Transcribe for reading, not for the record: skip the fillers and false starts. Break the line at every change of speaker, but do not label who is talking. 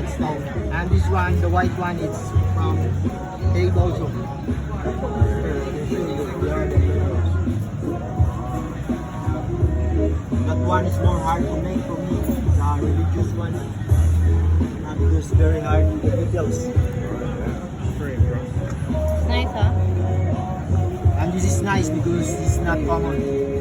white stone. And this one, the white one, is from cave also. That one is more hard to make for me. The religious one, because it's very hard details.
Nice, huh?
And this is nice because it's not common.